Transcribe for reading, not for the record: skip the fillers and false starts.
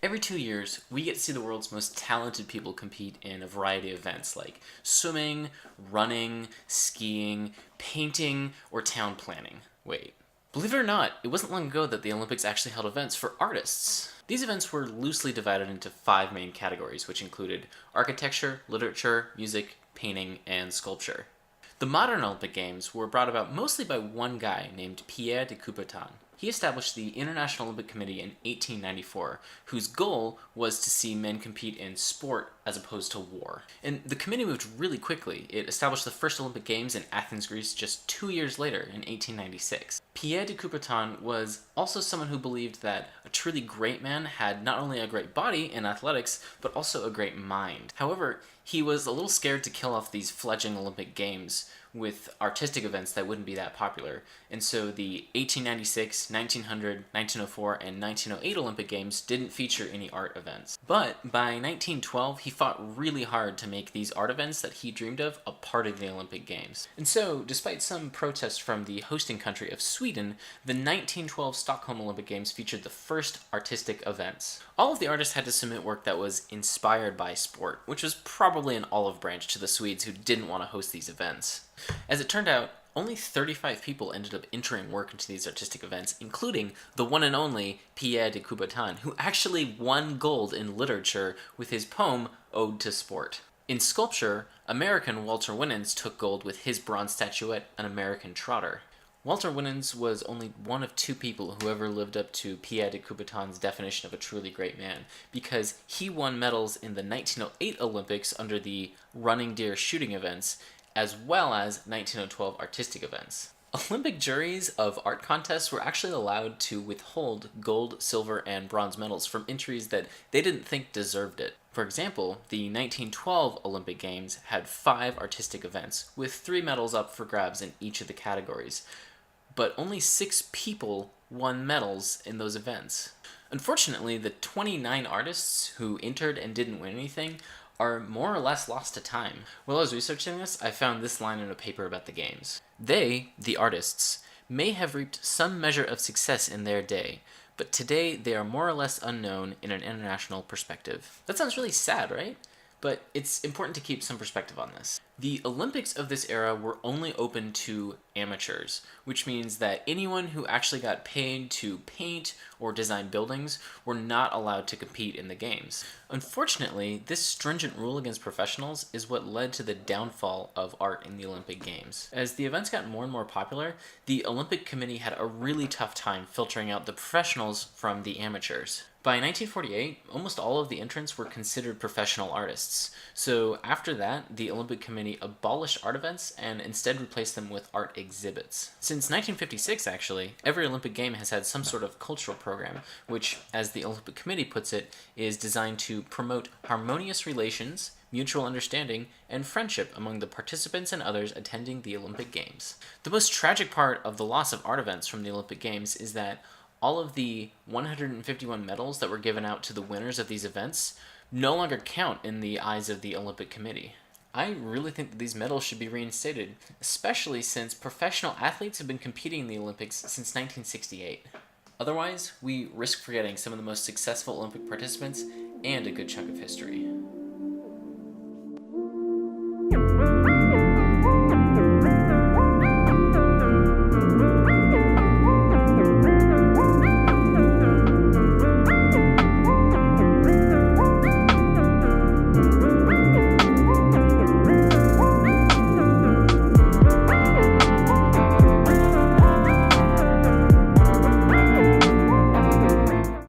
Every 2 years, we get to see the world's most talented people compete in a variety of events like swimming, running, skiing, painting, or town planning. Wait. Believe it or not, it wasn't long ago that the Olympics actually held events for artists. These events were loosely divided into 5 main categories, which included architecture, literature, music, painting, and sculpture. The modern Olympic Games were brought about mostly by one guy named Pierre de Coubertin. He established the International Olympic Committee in 1894, whose goal was to see men compete in sport as opposed to war. And the committee moved really quickly. It established the first Olympic Games in Athens, Greece just 2 years later in 1896. Pierre de Coubertin was also someone who believed that a truly great man had not only a great body in athletics, but also a great mind. However, he was a little scared to kill off these fledgling Olympic Games with artistic events that wouldn't be that popular. And so the 1896, 1900, 1904, and 1908 Olympic Games didn't feature any art events. But by 1912, he fought really hard to make these art events that he dreamed of a part of the Olympic Games. And so, despite some protests from the hosting country of Sweden, the 1912 Stockholm Olympic Games featured the first artistic events. All of the artists had to submit work that was inspired by sport, which was probably an olive branch to the Swedes who didn't want to host these events. As it turned out, only 35 people ended up entering work into these artistic events, including the one and only Pierre de Coubertin, who actually won gold in literature with his poem Ode to Sport. In sculpture, American Walter Winans took gold with his bronze statuette, An American Trotter. Walter Winans was only one of 2 people who ever lived up to Pierre de Coubertin's definition of a truly great man, because he won medals in the 1908 Olympics under the running deer shooting events, as well as 1912 artistic events. Olympic juries of art contests were actually allowed to withhold gold, silver, and bronze medals from entries that they didn't think deserved it. For example, the 1912 Olympic Games had 5 artistic events, with 3 medals up for grabs in each of the categories. But only 6 people won medals in those events. Unfortunately, the 29 artists who entered and didn't win anything are more or less lost to time. While I was researching this, I found this line in a paper about the games. They, the artists, may have reaped some measure of success in their day, but today they are more or less unknown in an international perspective. That sounds really sad, right? But it's important to keep some perspective on this. The Olympics of this era were only open to amateurs, which means that anyone who actually got paid to paint or design buildings were not allowed to compete in the games. Unfortunately, this stringent rule against professionals is what led to the downfall of art in the Olympic Games. As the events got more and more popular, the Olympic Committee had a really tough time filtering out the professionals from the amateurs. By 1948, almost all of the entrants were considered professional artists. So after that, the Olympic Committee abolished art events and instead replaced them with art exhibits. Since 1956, actually, every Olympic game has had some sort of cultural program, which, as the Olympic Committee puts it, is designed to promote harmonious relations, mutual understanding, and friendship among the participants and others attending the Olympic Games. The most tragic part of the loss of art events from the Olympic Games is that all of the 151 medals that were given out to the winners of these events no longer count in the eyes of the Olympic Committee. I really think that these medals should be reinstated, especially since professional athletes have been competing in the Olympics since 1968. Otherwise, we risk forgetting some of the most successful Olympic participants and a good chunk of history.